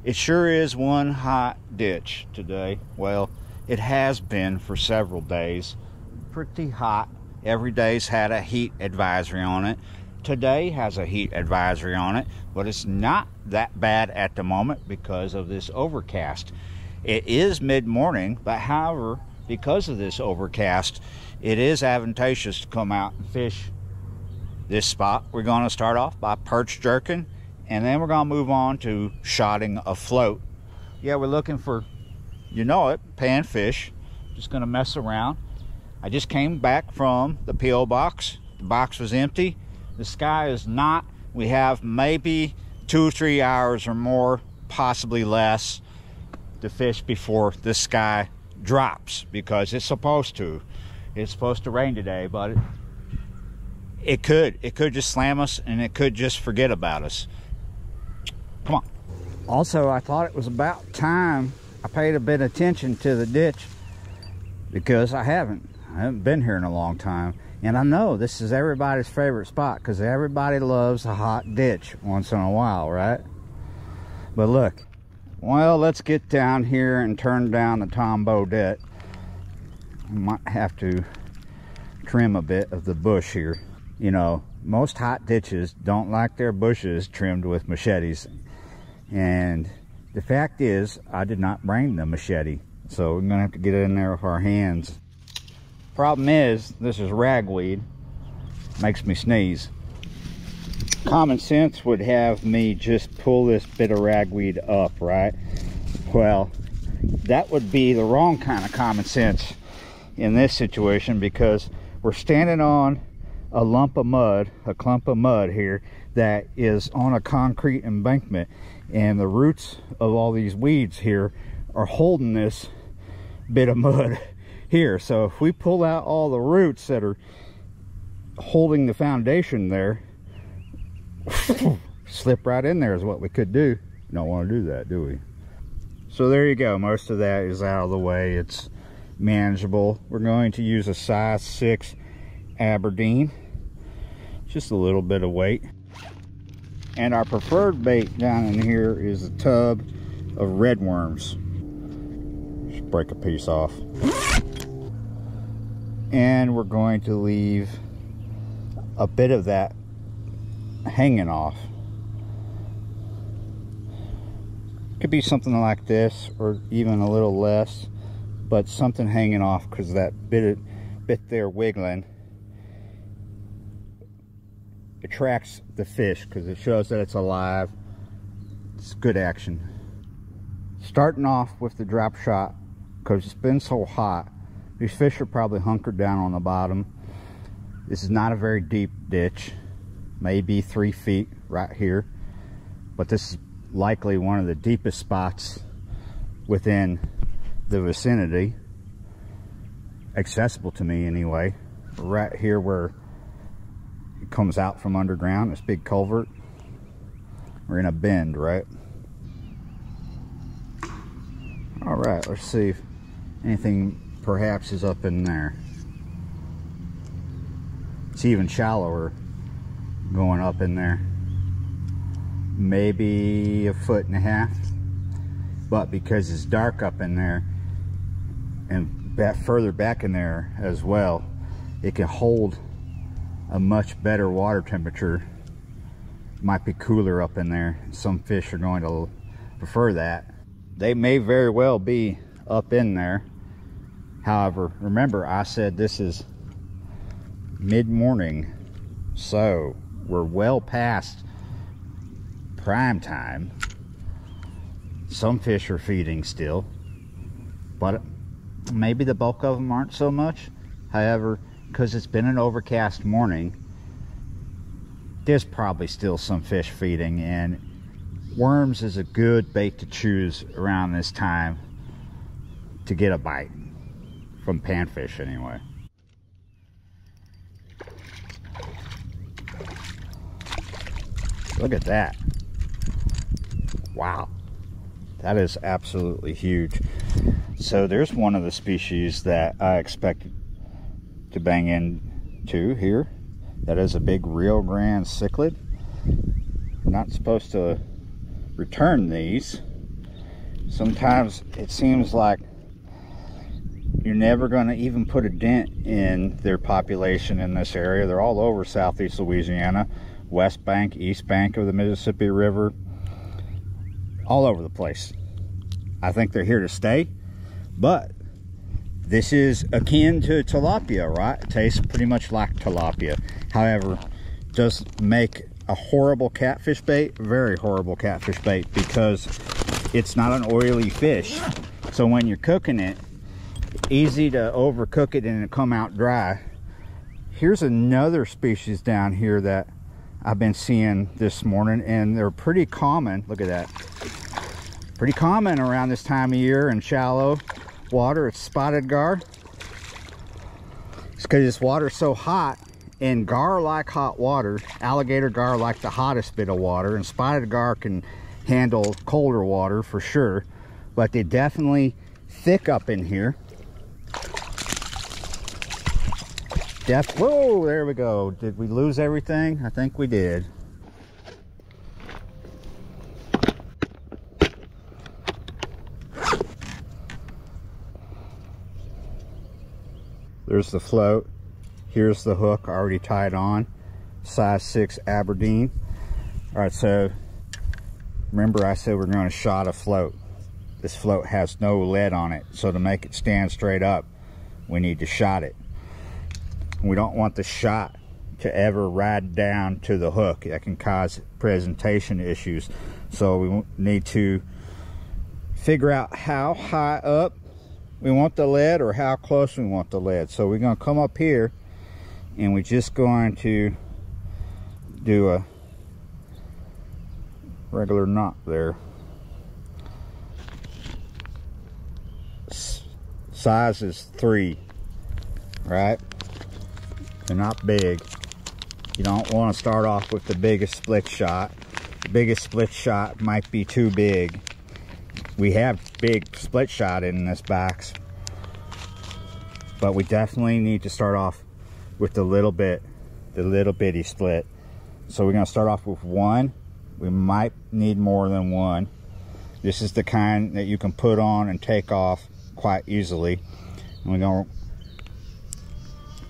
It sure is one hot ditch today. Well, it has been for several days. Pretty hot. Every day's had a heat advisory on it. Today has a heat advisory on it, but it's not that bad at the moment because of this overcast. It is mid-morning, but however, because of this overcast, it is advantageous to come out and fish this spot. We're going to start off by perch jerking, and then we're going to move on to shotting a float. Yeah, we're looking for, you know it, panfish. Just going to mess around. I just came back from the P.O. box. The box was empty. The sky is not. We have maybe 2 or 3 hours or more, possibly less, to fish before the sky drops, because it's supposed to. It's supposed to rain today, but it could just slam us, and it could just forget about us. Come on. Also, I thought it was about time I paid a bit of attention to the ditch, because I haven't been here in a long time. And I know this is everybody's favorite spot, because everybody loves a hot ditch once in a while, right? But look, well, let's get down here and turn down the Tom Bodette. Might have to trim a bit of the bush here. You know, most hot ditches don't like their bushes trimmed with machetes. And the fact is, I did not bring the machete, so we're gonna have to get it in there with our hands. Problem is, this is ragweed. Makes me sneeze. Common sense would have me just pull this bit of ragweed up, right? Well, that would be the wrong kind of common sense in this situation, because we're standing on a lump of mud, a clump of mud here that is on a concrete embankment, and the roots of all these weeds here are holding this bit of mud here. So if we pull out all the roots that are holding the foundation there, slip right in there is what we could do. Don't want to do that, do we? So there you go. Most of that is out of the way. It's manageable. We're going to use a size 6 Aberdeen. Just a little bit of weight. And our preferred bait down in here is a tub of red worms. Just break a piece off. And we're going to leave a bit of that hanging off. Could be something like this, or even a little less, but something hanging off, because that bit there wiggling attracts the fish, because it shows that it's alive. It's good action. Starting off with the drop shot, because it's been so hot, these fish are probably hunkered down on the bottom. This is not a very deep ditch, maybe 3 feet right here, but this is likely one of the deepest spots within the vicinity, accessible to me anyway. Right here where it comes out from underground, this big culvert. We're in a bend, right? All right, let's see if anything perhaps is up in there. It's even shallower going up in there. Maybe 1.5 feet, but because it's dark up in there and further back in there as well, it can hold a much better water temperature. Might be cooler up in there. Some fish are going to prefer that. They may very well be up in there. However, remember I said this is mid-morning, so we're well past prime time. Some fish are feeding still, but maybe the bulk of them aren't so much. However, because it's been an overcast morning, there's probably still some fish feeding, and worms is a good bait to choose around this time to get a bite from panfish anyway. Look at that. Wow, that is absolutely huge. So there's one of the species that I expected to bang into here. That is a big Rio Grande cichlid. We're not supposed to return these, Sometimes it seems like you're never going to even put a dent in their population in this area. They're all over southeast Louisiana, west bank, east bank of the Mississippi River, all over the place. I think they're here to stay, but this is akin to tilapia, right? It tastes pretty much like tilapia. However, it does make a horrible catfish bait, very horrible catfish bait, because it's not an oily fish. So when you're cooking it, easy to overcook it and it come out dry. Here's another species down here that I've been seeing this morning, and they're pretty common. Look at that. Pretty common around this time of year in shallow water. It's spotted gar. It's because this water's so hot, and gar like hot water. Alligator gar like the hottest bit of water, and spotted gar can handle colder water for sure, but they definitely thick up in here. Whoa, there we go. Did we lose everything? I think we did. There's the float. Here's the hook already tied on. Size 6 Aberdeen. All right, so remember I said we're going to shot a float. This float has no lead on it, so to make it stand straight up, we need to shot it. We don't want the shot to ever ride down to the hook. That can cause presentation issues. So we need to figure out how high up we want the lead or how close we want the lead. So we're going to come up here and we're just going to do a regular knot there. Size is 3, right? They're not big. You don't want to start off with the biggest split shot. The biggest split shot might be too big. We have big split shot in this box, but we definitely need to start off with the little bitty split. So we're going to start off with 1. We might need more than 1. This is the kind that you can put on and take off quite easily. And we're going to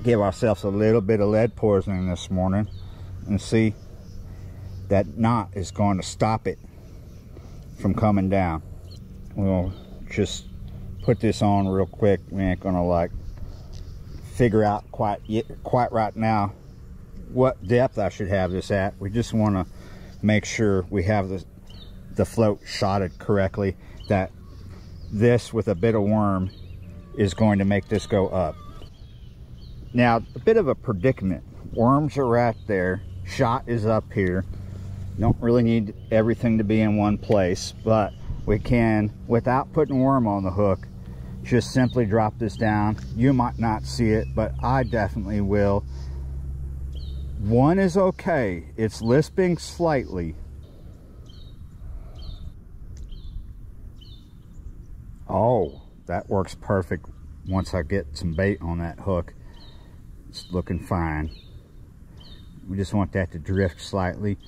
give ourselves a little bit of lead poisoning this morning, and see that knot is going to stop it from coming down. We'll just put this on real quick. We ain't gonna like figure out quite right now what depth I should have this at. We just want to make sure we have the float shotted correctly, that this with a bit of worm is going to make this go up. Now, a bit of a predicament. Worms are right there. Shot is up here. Don't really need everything to be in one place, but we can, without putting worm on the hook, just simply drop this down. You might not see it, but I definitely will. 1 is okay. It's lisping slightly. Oh, that works perfect once I get some bait on that hook. It's looking fine. We just want that to drift slightly.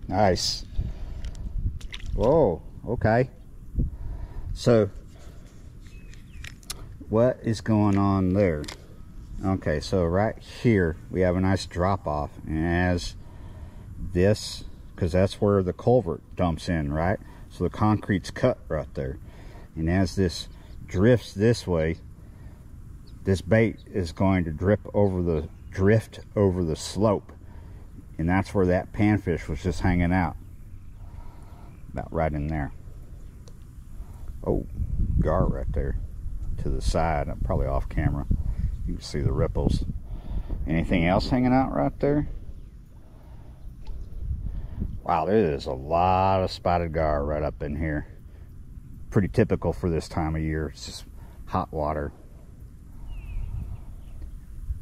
Nice. Whoa, okay. So, what is going on there? Okay, so right here we have a nice drop off, and as this, because that's where the culvert dumps in, right? So the concrete's cut right there, and as this drifts this way, this bait is going to drift over the slope, and that's where that panfish was just hanging out, about right in there. Oh, gar right there to the side. I'm probably off camera. You can see the ripples. Anything else hanging out right there? Wow, there is a lot of spotted gar right up in here. Pretty typical for this time of year. It's just hot water.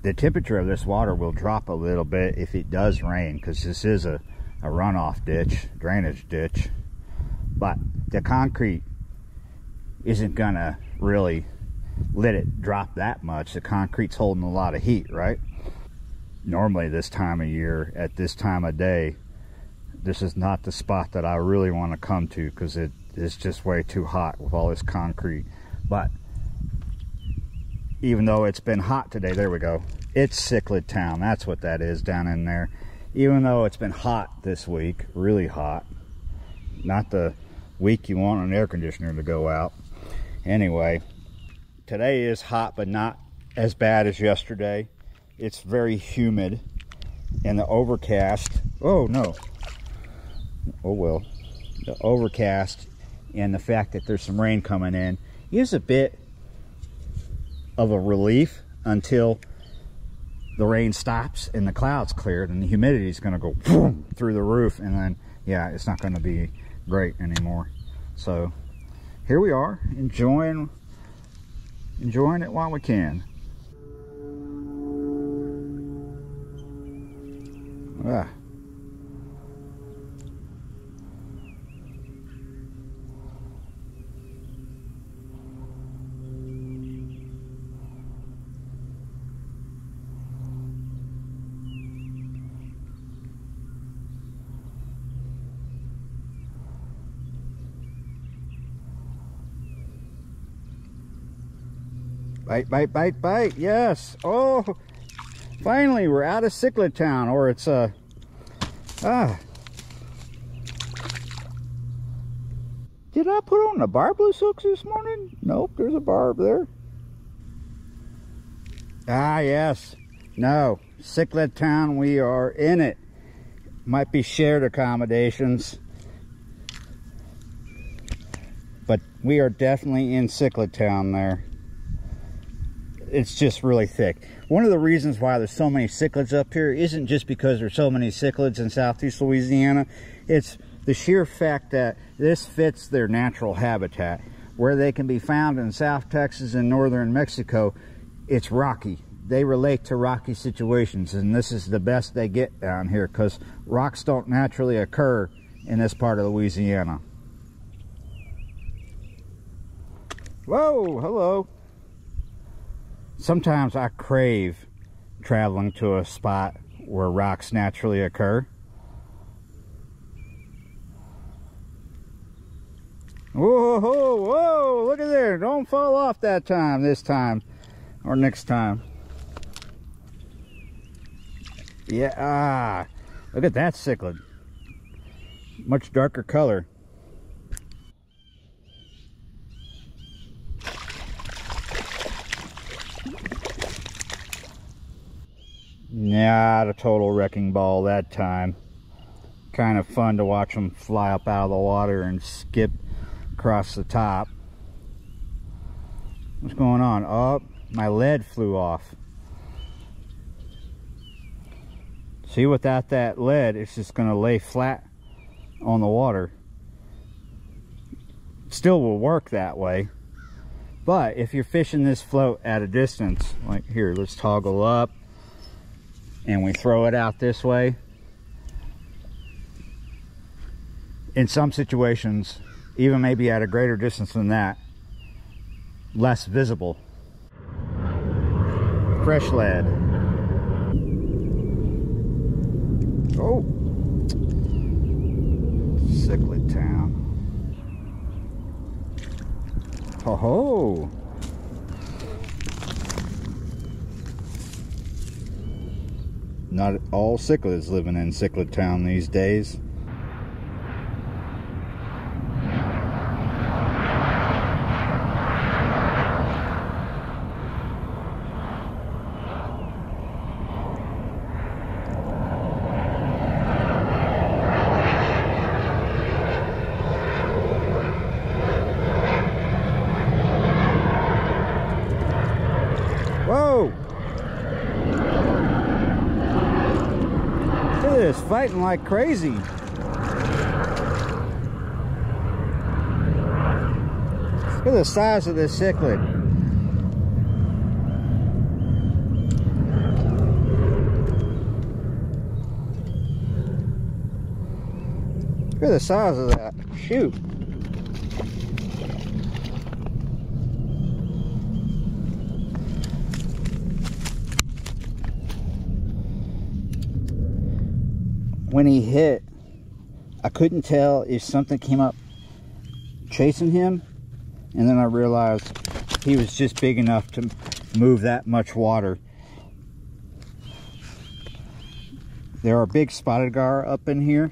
The temperature of this water will drop a little bit if it does rain, because this is a runoff ditch, drainage ditch. But the concrete isn't gonna really let it drop that much. The concrete's holding a lot of heat, right? Normally this time of year, at this time of day, this is not the spot that I really want to come to, because it's just way too hot with all this concrete. But even though it's been hot today, there we go, it's Cichlid Town. That's what that is down in there. Even though it's been hot this week, really hot, not the week you want an air conditioner to go out. Anyway, today is hot, but not as bad as yesterday. It's very humid, and the overcast, oh no, oh well, the overcast and the fact that there's some rain coming in is a bit of a relief until the rain stops and the clouds cleared, and the humidity is going to go boom, through the roof, and then yeah, it's not going to be great anymore. So here we are, enjoying it while we can. Ah. Bite, bite, bite, bite, yes. Oh, finally we're out of Cichlid Town, or it's Did I put on the barb loose hooks this morning? Nope, there's a barb there. Ah, yes. No, Cichlid Town, we are in it. Might be shared accommodations, but we are definitely in Cichlid Town there. It's just really thick. One of the reasons why there's so many cichlids up here isn't just because there's so many cichlids in southeast Louisiana. It's the sheer fact that this fits their natural habitat. Where they can be found in South Texas and northern Mexico, it's rocky. They relate to rocky situations, and this is the best they get down here, because rocks don't naturally occur in this part of Louisiana. Whoa, hello. Sometimes I crave traveling to a spot where rocks naturally occur. Whoa, whoa, whoa, look at there. Don't fall off that time, this time, or next time. Yeah, look at that cichlid. Much darker color. Not a total wrecking ball that time. Kind of fun to watch them fly up out of the water and skip across the top. What's going on? Oh, my lead flew off. See, without that lead, it's just going to lay flat on the water. Still will work that way. But if you're fishing this float at a distance, like here, let's toggle up, and we throw it out this way. In some situations, even maybe at a greater distance than that, less visible. Fresh lead. Oh, Cichlid Town. Ho ho. Not all cichlids living in Cichlid Town these days. Whoa! Look at this, fighting like crazy. Look at the size of this cichlid. Look at the size of that. Shoot. When he hit, I couldn't tell if something came up chasing him, and then I realized he was just big enough to move that much water. There are big spotted gar up in here.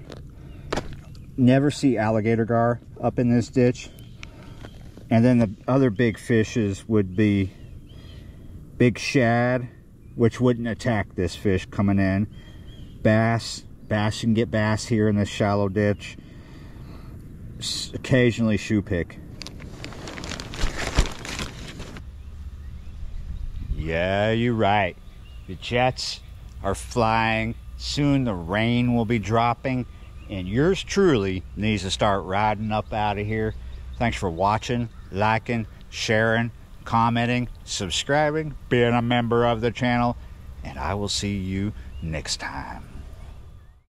Never see alligator gar up in this ditch. And then the other big fishes would be big shad, which wouldn't attack this fish coming in. Bass, you can get bass here in this shallow ditch. Occasionally shoe pick. Yeah, you're right. The jets are flying. Soon the rain will be dropping, and yours truly needs to start riding up out of here. Thanks for watching, liking, sharing, commenting, subscribing, being a member of the channel, and I will see you next time.